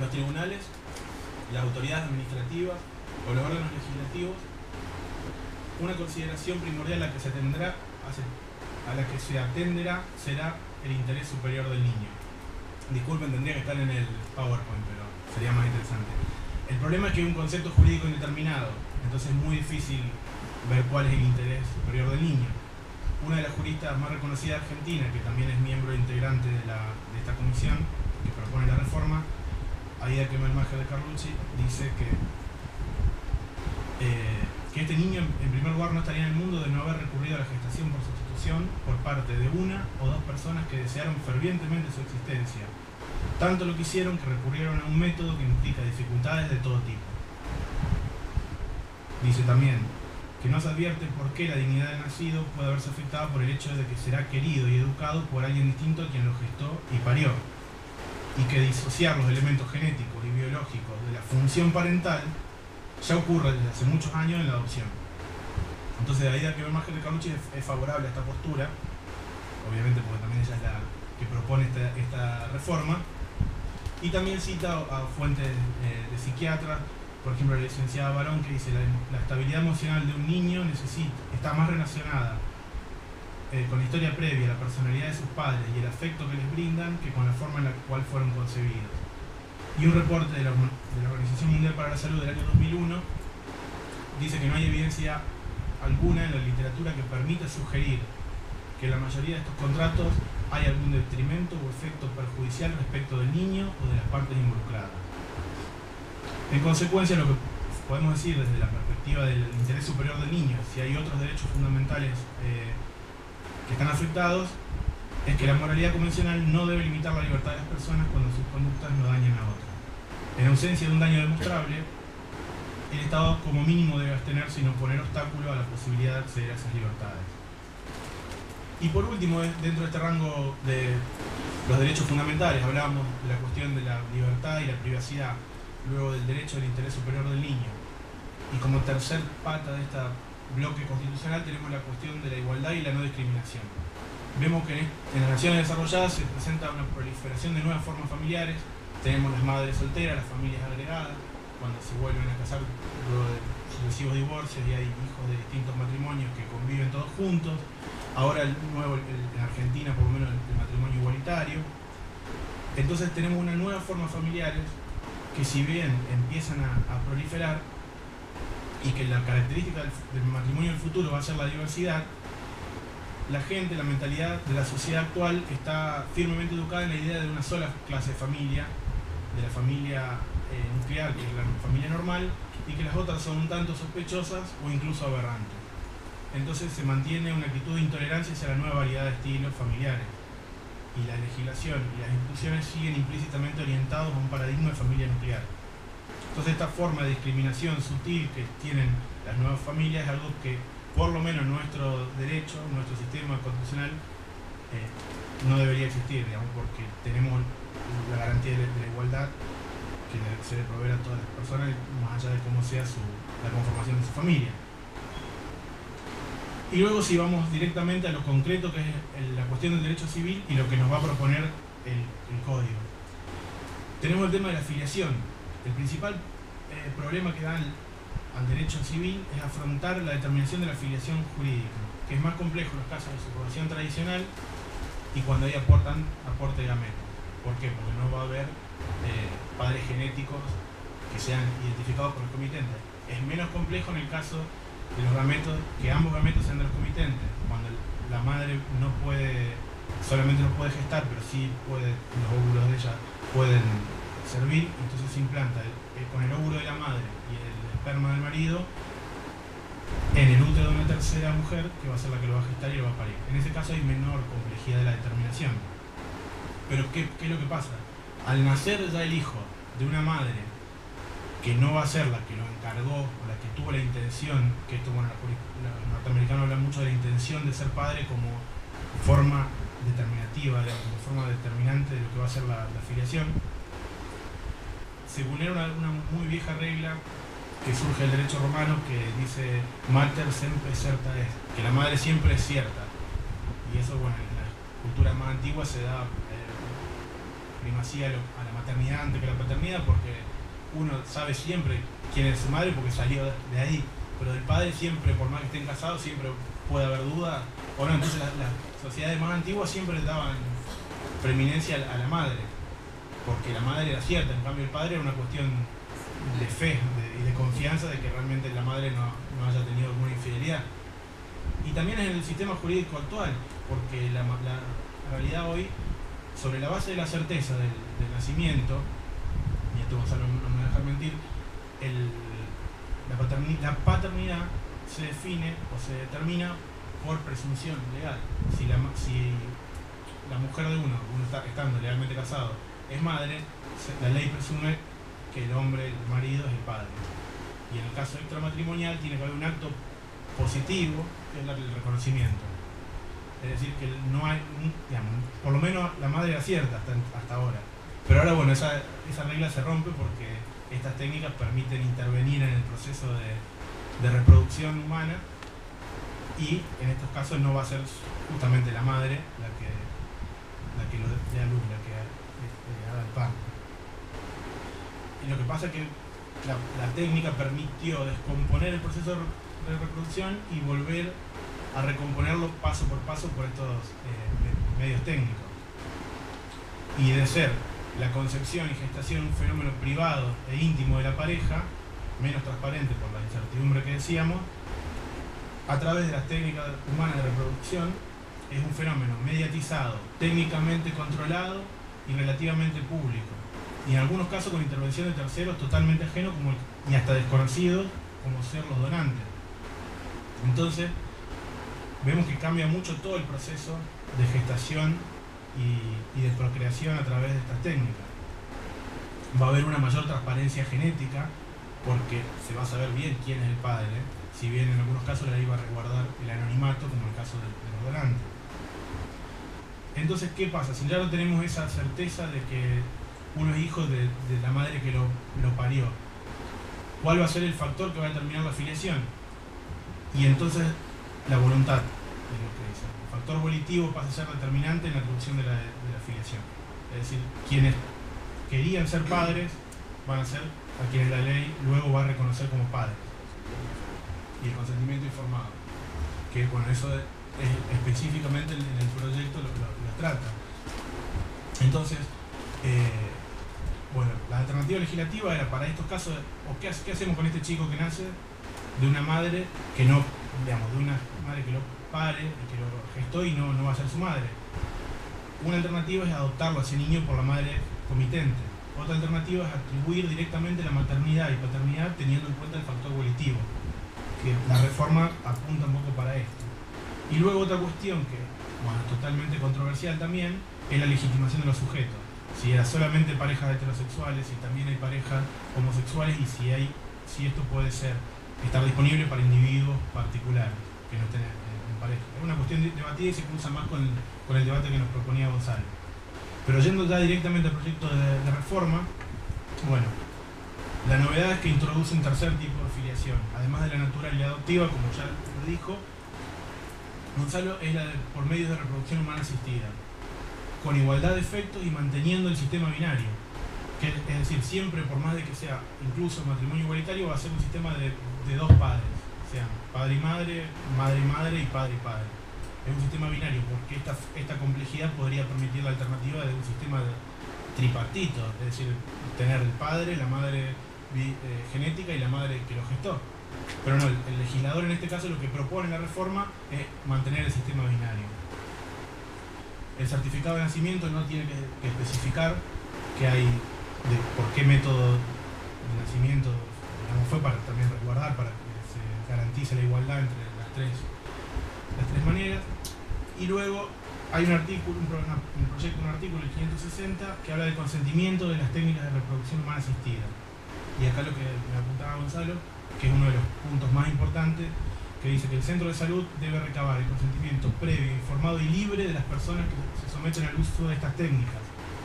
los tribunales, las autoridades administrativas o los órganos legislativos, una consideración primordial a la que se atenderá será el interés superior del niño. Disculpen, tendría que estar en el PowerPoint, pero sería más interesante. El problema es que es un concepto jurídico indeterminado, entonces es muy difícil ver cuál es el interés superior del niño. Una de las juristas más reconocidas de Argentina, que también es miembro integrante de esta comisión que propone la reforma, Aida Kemalmajer de Carlucci, dice que este niño en primer lugar no estaría en el mundo de no haber recurrido a la gestación por sustitución por parte de una o dos personas que desearon fervientemente su existencia. Tanto lo quisieron que recurrieron a un método que implica dificultades de todo tipo. Dice también que no se advierte por qué la dignidad del nacido puede verse afectada por el hecho de que será querido y educado por alguien distinto a quien lo gestó y parió, y que disociar los elementos genéticos y biológicos de la función parental ya ocurre desde hace muchos años en la adopción. Entonces Aida Kemalmajer de Carlucci es favorable a esta postura, obviamente porque también ella es la que propone esta reforma, y también cita a fuentes de psiquiatras, por ejemplo la licenciada Barón, que dice la estabilidad emocional de un niño está más relacionada con la historia previa, la personalidad de sus padres y el afecto que les brindan que con la forma en la cual fueron concebidos. Y un reporte de la Organización Mundial para la Salud del año 2001 dice que no hay evidencia alguna en la literatura que permita sugerir que en la mayoría de estos contratos hay algún detrimento o efecto perjudicial respecto del niño o de las partes involucradas. En consecuencia, lo que podemos decir desde la perspectiva del interés superior del niño, si hay otros derechos fundamentales que están afectados, es que la moralidad convencional no debe limitar la libertad de las personas cuando sus conductas no dañan a otras. En ausencia de un daño demostrable, el Estado como mínimo debe abstenerse y no poner obstáculo a la posibilidad de acceder a esas libertades. Y por último, dentro de este rango de los derechos fundamentales, hablábamos de la cuestión de la libertad y la privacidad, luego del derecho al interés superior del niño. Y como tercer pata de este bloque constitucional tenemos la cuestión de la igualdad y la no discriminación. Vemos que en las naciones desarrolladas se presenta una proliferación de nuevas formas familiares. Tenemos las madres solteras, las familias agregadas, cuando se vuelven a casar luego de sucesivos divorcios y hay hijos de distintos matrimonios que conviven todos juntos. Ahora en Argentina por lo menos el matrimonio igualitario. Entonces tenemos una nueva forma familiares que si bien empiezan a proliferar y que la característica del matrimonio del futuro va a ser la diversidad, la gente, la mentalidad de la sociedad actual está firmemente educada en la idea de una sola clase de familia, de la familia nuclear, que es la familia normal, y que las otras son un tanto sospechosas o incluso aberrantes. Entonces se mantiene una actitud de intolerancia hacia la nueva variedad de estilos familiares, y la legislación y las instituciones siguen implícitamente orientados a un paradigma de familia nuclear. Entonces esta forma de discriminación sutil que tienen las nuevas familias es algo que por lo menos nuestro derecho, nuestro sistema constitucional no debería existir, digamos, porque tenemos la garantía de la igualdad que se le provee a todas las personas, más allá de cómo sea la conformación de su familia. Y luego si vamos directamente a lo concreto, que es la cuestión del derecho civil y lo que nos va a proponer el código. Tenemos el tema de la filiación. El principal problema que da al derecho civil es afrontar la determinación de la filiación jurídica, que es más complejo en los casos de subrogación tradicional y cuando hay aporte de gametos. ¿Por qué? Porque no va a haber padres genéticos que sean identificados por los comitentes. Es menos complejo en el caso de los gametos, que ambos gametos sean de los comitentes, cuando la madre solamente no puede gestar, pero sí los óvulos de ella pueden servir, entonces se implanta con el óvulo de la madre y el esperma del marido en el útero de una tercera mujer, que va a ser la que lo va a gestar y lo va a parir. En ese caso hay menor complejidad de la determinación. Pero ¿qué es lo que pasa? Al nacer ya el hijo de una madre que no va a ser la que lo encargó o la que tuvo la intención, que esto, bueno, los norteamericanos hablan mucho de la intención de ser padre como forma determinativa, como forma determinante de lo que va a ser la filiación, se vulnera una muy vieja regla que surge del derecho romano que dice mater sempre certa est, que la madre siempre es cierta. Y eso, bueno, en las culturas más antiguas se da primacía a la maternidad antes que la paternidad, porque uno sabe siempre quién es su madre porque salió de ahí, pero del padre siempre, por más que estén casados, siempre puede haber duda, o no. Entonces las sociedades más antiguas siempre le daban preeminencia a la madre, porque la madre era cierta, en cambio el padre era una cuestión de fe y de confianza de que realmente la madre no haya tenido alguna infidelidad. Y también en el sistema jurídico actual, porque la realidad hoy, sobre la base de la certeza del nacimiento, y esto Gonzalo no me va a dejar mentir, la paternidad se define o se determina por presunción legal. Si la mujer de uno estando legalmente casado, es madre, la ley presume que el hombre, el marido, es el padre. Y en el caso extramatrimonial tiene que haber un acto positivo, que es el reconocimiento. Es decir, que no hay, digamos, por lo menos la madre era cierta hasta ahora. Pero ahora, bueno, esa regla se rompe porque estas técnicas permiten intervenir en el proceso de reproducción humana, y en estos casos no va a ser justamente la madre la que lo dé a luz, la que haga el parto. Y lo que pasa es que la técnica permitió descomponer el proceso de reproducción y volver a recomponerlo paso por paso por estos medios técnicos. Y de ser la concepción y gestación un fenómeno privado e íntimo de la pareja, menos transparente por la incertidumbre que decíamos, a través de las técnicas humanas de reproducción, es un fenómeno mediatizado, técnicamente controlado y relativamente público. Y en algunos casos con intervención de terceros totalmente ajenos y hasta desconocidos, como ser los donantes. Entonces, vemos que cambia mucho todo el proceso de gestación y de procreación a través de estas técnicas. Va a haber una mayor transparencia genética, porque se va a saber bien quién es el padre, si bien en algunos casos la ley va a resguardar el anonimato, como el caso de los donantes. Entonces, ¿qué pasa? Si ya no tenemos esa certeza de que uno es hijo de la madre que lo parió, ¿cuál va a ser el factor que va a determinar la filiación? Y entonces la voluntad es lo que dice. El factor volitivo pasa a ser determinante en la atribución de la filiación. Es decir, quienes querían ser padres van a ser a quienes la ley luego va a reconocer como padres. Y el consentimiento informado, que bueno, eso específicamente en el proyecto lo trata. Entonces, bueno, la alternativa legislativa era para estos casos, o ¿qué hacemos con este chico que nace de una madre que no, digamos, de una madre que lo pare, que lo gestó y no va a ser su madre? Una alternativa es adoptarlo a ese niño por la madre comitente. Otra alternativa es atribuir directamente la maternidad y paternidad teniendo en cuenta el factor volitivo, que la reforma apunta un poco para esto. Y luego otra cuestión que, bueno, es totalmente controversial también, es la legitimación de los sujetos. Si era solamente parejas heterosexuales, si también hay parejas homosexuales, y si esto puede estar disponible para individuos particulares que no estén en pareja. Es una cuestión debatida y se cruza más con el debate que nos proponía Gonzalo. Pero yendo ya directamente al proyecto de reforma, bueno, la novedad es que introduce un tercer tipo de filiación, además de la natural y la adoptiva, como ya lo dijo Gonzalo, es la por medios de reproducción humana asistida, con igualdad de efectos y manteniendo el sistema binario, que es decir, siempre, por más de que sea incluso matrimonio igualitario, va a ser un sistema de dos padres, sean padre y madre y padre y padre. Es un sistema binario porque esta complejidad podría permitir la alternativa de un sistema tripartito, es decir, tener el padre, la madre genética y la madre que lo gestó. Pero no, el legislador en este caso lo que propone la reforma es mantener el sistema binario. El certificado de nacimiento no tiene que especificar que hay, por qué método de nacimiento, digamos, fue para también resguardar, para que se garantice la igualdad entre las tres maneras. Y luego hay un artículo, un proyecto, un artículo, el 560, que habla del consentimiento de las técnicas de reproducción humana asistida. Y acá lo que me apuntaba Gonzalo, que es uno de los puntos más importantes, que dice que el centro de salud debe recabar el consentimiento previo, informado y libre de las personas que se someten al uso de estas técnicas.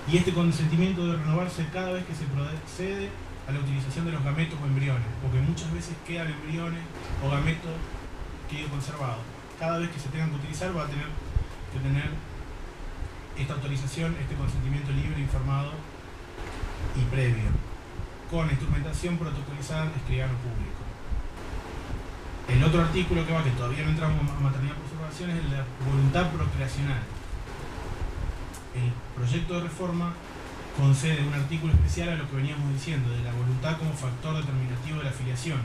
Y este consentimiento debe renovarse cada vez que se procede a la utilización de los gametos o embriones, porque muchas veces quedan embriones o gametos que quedan conservados. Cada vez que se tengan que utilizar va a tener que tener esta autorización, este consentimiento libre, informado previo, con instrumentación protocolizada en escribano público. El otro artículo que todavía no entramos a maternidad por subrogación, es la voluntad procreacional. El proyecto de reforma concede un artículo especial a lo que veníamos diciendo, de la voluntad como factor determinativo de la filiación.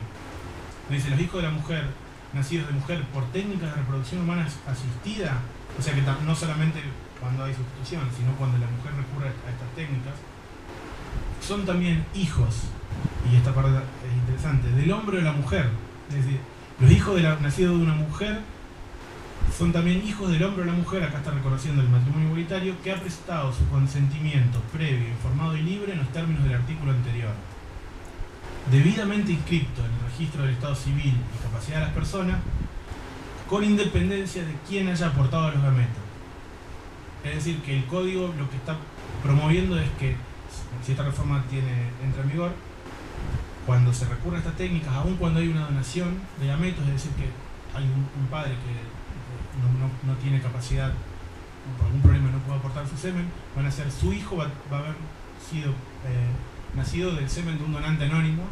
Dice, los hijos de la mujer, nacidos de mujer por técnicas de reproducción humana asistida, o sea que no solamente cuando hay sustitución, sino cuando la mujer recurre a estas técnicas, son también hijos, y esta parte es interesante, del hombre o de la mujer. Es decir, los hijos nacidos de una mujer son también hijos del hombre o la mujer, acá está reconociendo el matrimonio igualitario, que ha prestado su consentimiento previo, informado y libre en los términos del artículo anterior, debidamente inscrito en el registro del Estado Civil y capacidad de las personas, con independencia de quién haya aportado a los gametos. Es decir, que el código lo que está promoviendo es que, si esta reforma entra en vigor, cuando se recurre a estas técnicas, aun cuando hay una donación de gametos, es decir, que hay un padre que no tiene capacidad, por algún problema no puede aportar su semen, van a ser su hijo, va a haber sido nacido del semen de un donante anónimo,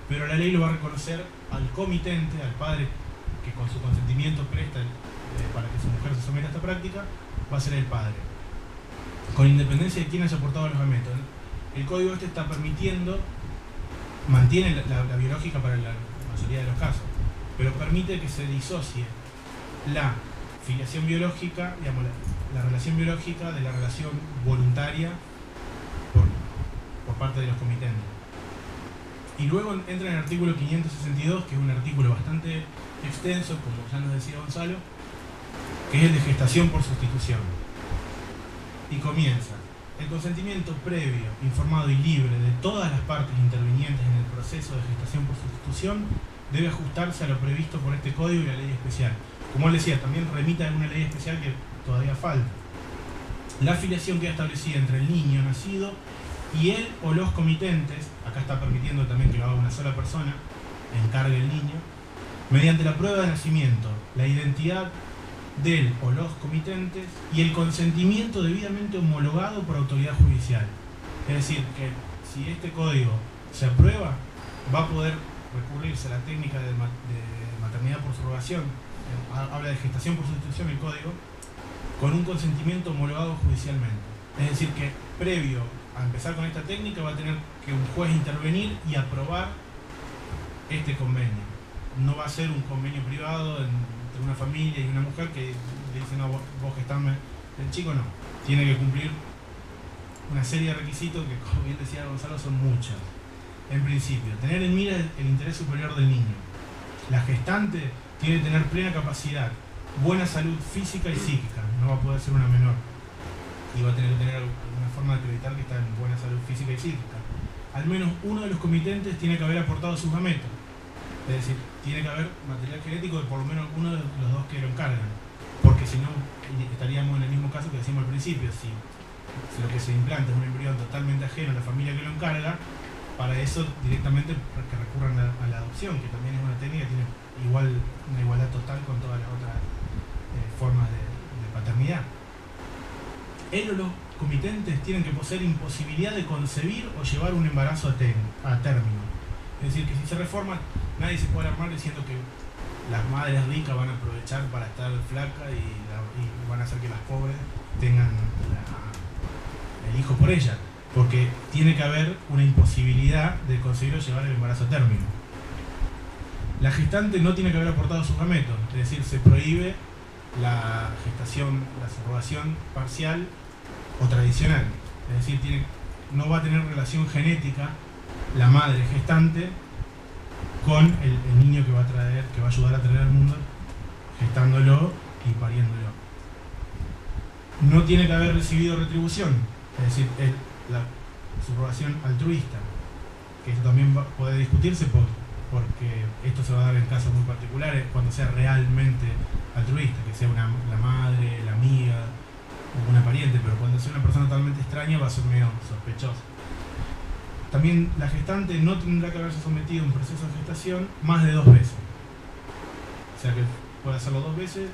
pero la ley lo va a reconocer al comitente, al padre que con su consentimiento presta para que su mujer se someta a esta práctica, va a ser el padre, con independencia de quién haya aportado los gametos. El código está permitiendo, mantiene la biológica para la mayoría de los casos, pero permite que se disocie la filiación biológica, digamos, la relación biológica de la relación voluntaria por parte de los comitentes. Y luego entra en el artículo 562, que es un artículo bastante extenso, como ya nos decía Gonzalo, que es el de gestación por sustitución. Y comienza: el consentimiento previo, informado y libre de todas las partes intervinientes en el proceso de gestación por sustitución debe ajustarse a lo previsto por este código y la ley especial. Como él decía, también remite a una ley especial que todavía falta. La filiación queda establecida entre el niño nacido y él o los comitentes, acá está permitiendo también que lo haga una sola persona, encargue el niño, mediante la prueba de nacimiento, la identidad del o los comitentes y el consentimiento debidamente homologado por autoridad judicial. Es decir, que si este código se aprueba, va a poder recurrirse a la técnica de maternidad por subrogación, habla de gestación por sustitución el código, con un consentimiento homologado judicialmente. Es decir, que previo a empezar con esta técnica va a tener que un juez intervenir y aprobar este convenio. No va a ser un convenio privado entre una familia y una mujer que le dice, no, vos gestame. El chico no, tiene que cumplir una serie de requisitos que, como bien decía Gonzalo, son muchos. En principio, tener en mira el interés superior del niño. La gestante tiene que tener plena capacidad, buena salud física y psíquica, no va a poder ser una menor. Y va a tener que tener alguna forma de acreditar que está en buena salud física y psíquica. Al menos uno de los comitentes tiene que haber aportado sus gametos. Es decir, tiene que haber material genético de por lo menos uno de los dos que lo encargan. Porque si no, estaríamos en el mismo caso que decíamos al principio. Si lo que se implanta es un embrión totalmente ajeno a la familia que lo encarga, para eso directamente que recurran a la adopción, que también es una técnica que tiene una igualdad total con todas las otras formas de paternidad. Él o los comitentes tienen que poseer imposibilidad de concebir o llevar un embarazo a término. Es decir, que si se reforma, nadie se puede alarmar diciendo que las madres ricas van a aprovechar para estar flacas y van a hacer que las pobres tengan el hijo por ella, porque tiene que haber una imposibilidad de concebir o llevar el embarazo a término. La gestante no tiene que haber aportado sus gametos, es decir, se prohíbe la gestación, la subrogación parcial o tradicional. Es decir, no va a tener relación genética la madre gestante con el niño que va a ayudar a traer al mundo, gestándolo y pariéndolo. No tiene que haber recibido retribución, es decir, la subrogación altruista, que esto también puede discutirse porque esto se va a dar en casos muy particulares, cuando sea realmente altruista, que sea la madre, la amiga o una pariente, pero cuando sea una persona totalmente extraña va a ser medio sospechoso. También la gestante no tendrá que haberse sometido a un proceso de gestación más de 2 veces. O sea que puede hacerlo 2 veces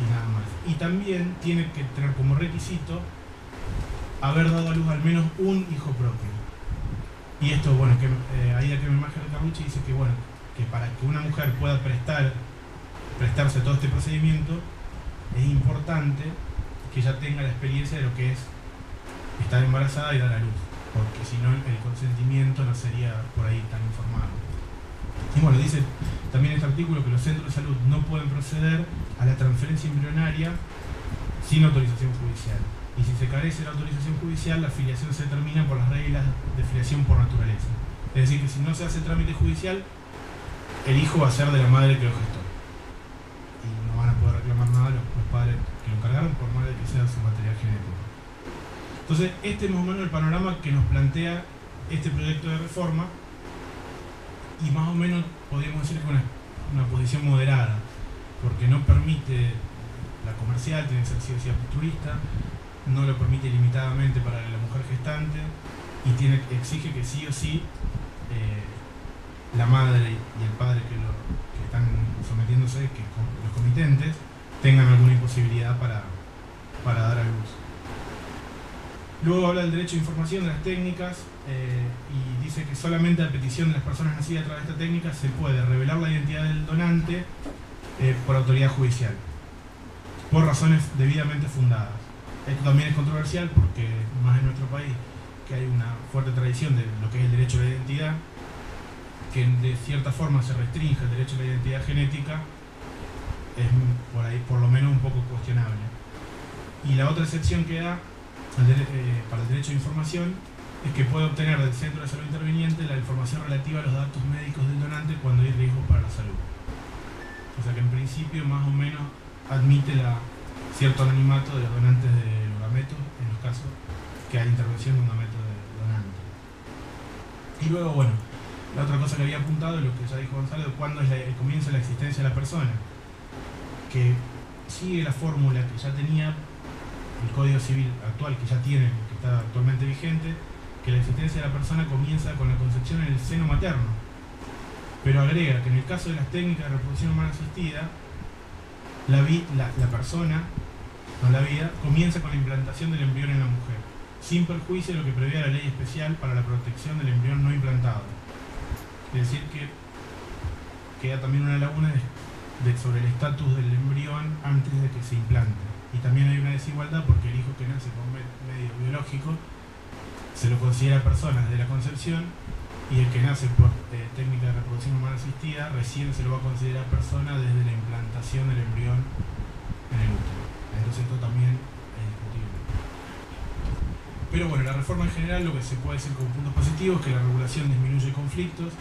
y nada más. Y también tiene que tener como requisito haber dado a luz al menos un hijo propio. Y esto, bueno, que Aida Kremer-Maher de Carlucci dice que, bueno, que para que una mujer pueda prestarse a todo este procedimiento, es importante que ella tenga la experiencia de lo que es estar embarazada y dar a luz, porque si no el consentimiento no sería por ahí tan informado. Y bueno, dice también este artículo que los centros de salud no pueden proceder a la transferencia embrionaria sin autorización judicial. Y si se carece de la autorización judicial, la filiación se determina por las reglas de filiación por naturaleza. Es decir, que si no se hace trámite judicial, el hijo va a ser de la madre que lo gestó. Y no van a poder reclamar nada los padres que lo encargaron, por más de que sea su material genético. Entonces, este es más o menos el panorama que nos plantea este proyecto de reforma, y más o menos podríamos decir que una posición moderada, porque no permite la comercial, tiene que ser sí o sí altruista, no lo permite limitadamente para la mujer gestante, y exige que sí o sí la madre y el padre que están sometiéndose, que los comitentes, tengan alguna imposibilidad para dar a luz. Luego habla del derecho de información, de las técnicas, y dice que solamente a petición de las personas nacidas a través de esta técnica se puede revelar la identidad del donante por autoridad judicial, por razones debidamente fundadas. Esto también es controversial porque, más en nuestro país, que hay una fuerte tradición de lo que es el derecho a la identidad, que de cierta forma se restringe el derecho a la identidad genética, es por ahí por lo menos un poco cuestionable. Y la otra excepción que da para el derecho de información es que puede obtener del centro de salud interviniente la información relativa a los datos médicos del donante cuando hay riesgo para la salud. O sea que en principio más o menos admite cierto anonimato de los donantes de los gametos en los casos que hay intervención de un gameto de donante. Y luego, bueno, la otra cosa que había apuntado es lo que ya dijo Gonzalo, de cuándo es el comienzo de la existencia de la persona, que sigue la fórmula que ya tenía el Código Civil actual, que ya tiene, que está actualmente vigente, que la existencia de la persona comienza con la concepción en el seno materno, pero agrega que en el caso de las técnicas de reproducción humana asistida, la persona, no la vida, comienza con la implantación del embrión en la mujer, sin perjuicio de lo que prevé la ley especial para la protección del embrión no implantado. Es decir, que queda también una laguna sobre el estatus del embrión antes de que se implante. Y también hay una desigualdad porque el hijo que nace por medio biológico se lo considera persona desde la concepción, y el que nace por técnica de reproducción humana asistida recién se lo va a considerar persona desde la implantación del embrión en el útero. Entonces esto también es discutible. Pero bueno, la reforma en general, lo que se puede decir como puntos positivos, que la regulación disminuye conflictos,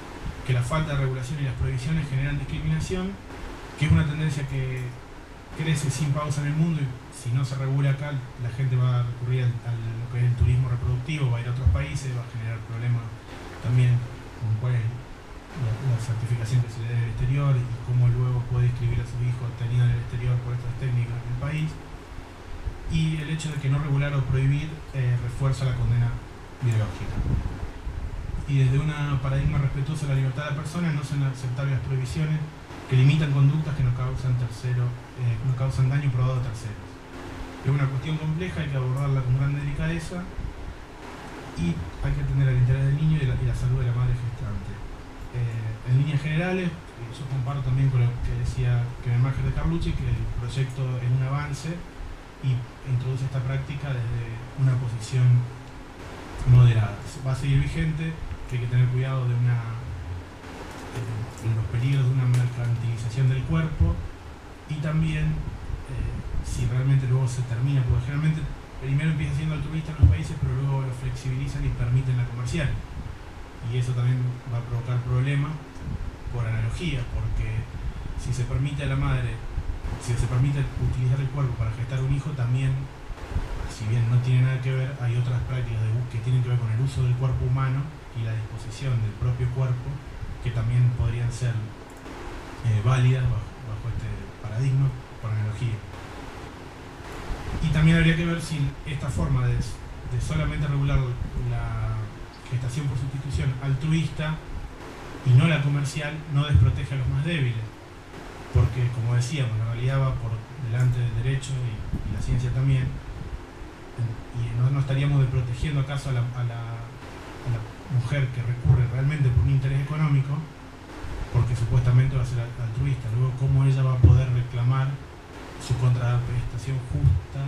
que la falta de regulación y las prohibiciones generan discriminación, que es una tendencia que crece sin pausa en el mundo, y si no se regula acá, la gente va a recurrir a lo que es el turismo reproductivo, va a ir a otros países, va a generar problemas también con cuál es la certificación que se le dé del exterior y cómo luego puede inscribir a su hijo obtenido en el exterior por estas técnicas en el país. Y el hecho de que no regular o prohibir refuerza la condena biológica. Y desde un paradigma respetuoso de la libertad de la persona no son aceptables las prohibiciones que limitan conductas que no causan daño probado a terceros. Es una cuestión compleja, hay que abordarla con gran delicadeza y hay que atender al interés del niño y la salud de la madre gestante. En líneas generales, yo comparo también con lo que decía Kremer-Maher de Carlucci, que el proyecto es un avance y introduce esta práctica desde una posición moderada. Va a seguir vigente, que hay que tener cuidado de los peligros de una mercantilización del cuerpo, y también si realmente luego se termina, porque generalmente primero empieza siendo altruista en los países, pero luego lo flexibilizan y permiten la comercial, y eso también va a provocar problemas por analogía, porque si se permite a la madre, si se permite utilizar el cuerpo para gestar un hijo, también, si bien no tiene nada que ver, hay otras prácticas que tienen que ver con el uso del cuerpo humano y la disposición del propio cuerpo, que también podrían ser válidas bajo este paradigma, por analogía. Y también habría que ver si esta forma de solamente regular la gestación por sustitución altruista y no la comercial no desprotege a los más débiles, porque, como decíamos, en realidad va por delante del derecho y la ciencia también, y no estaríamos desprotegiendo acaso a a la mujer que recurre realmente por un interés económico, porque supuestamente va a ser altruista. Luego, ¿cómo ella va a poder reclamar su contraprestación justa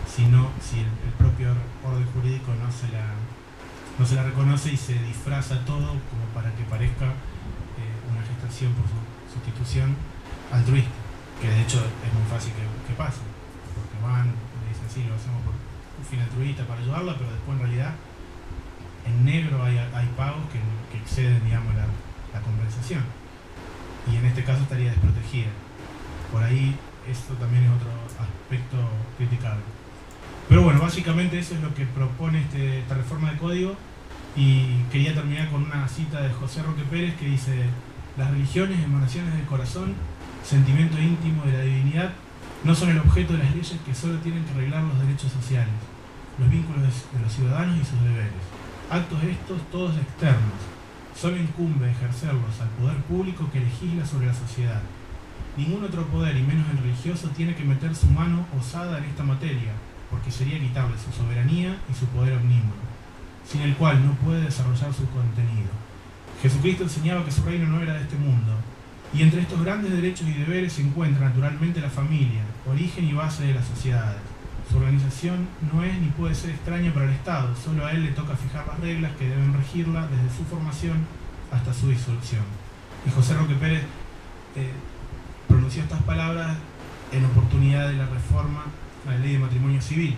si el propio orden jurídico no se la reconoce y se disfraza todo como para que parezca una gestación por sustitución altruista? Que de hecho es muy fácil que pase, porque le dicen sí, lo hacemos por un fin altruista para ayudarla, pero después en realidad en negro hay pagos que exceden, digamos, la compensación, y en este caso estaría desprotegida. Por ahí esto también es otro aspecto criticable. Pero bueno, básicamente eso es lo que propone esta reforma de código, y quería terminar con una cita de José Roque Pérez que dice: las religiones, emanaciones del corazón, sentimiento íntimo de la divinidad, no son el objeto de las leyes que solo tienen que arreglar los derechos sociales, los vínculos de los ciudadanos y sus deberes. Actos estos, todos externos, solo incumbe ejercerlos al poder público que legisla sobre la sociedad. Ningún otro poder, y menos el religioso, tiene que meter su mano osada en esta materia, porque sería quitarle su soberanía y su poder omnímodo, sin el cual no puede desarrollar su contenido. Jesucristo enseñaba que su reino no era de este mundo, y entre estos grandes derechos y deberes se encuentra naturalmente la familia, origen y base de las sociedades. Su organización no es ni puede ser extraña para el Estado, solo a él le toca fijar las reglas que deben regirla desde su formación hasta su disolución. Y José Roque Pérez pronunció estas palabras en oportunidad de la reforma a la ley de matrimonio civil,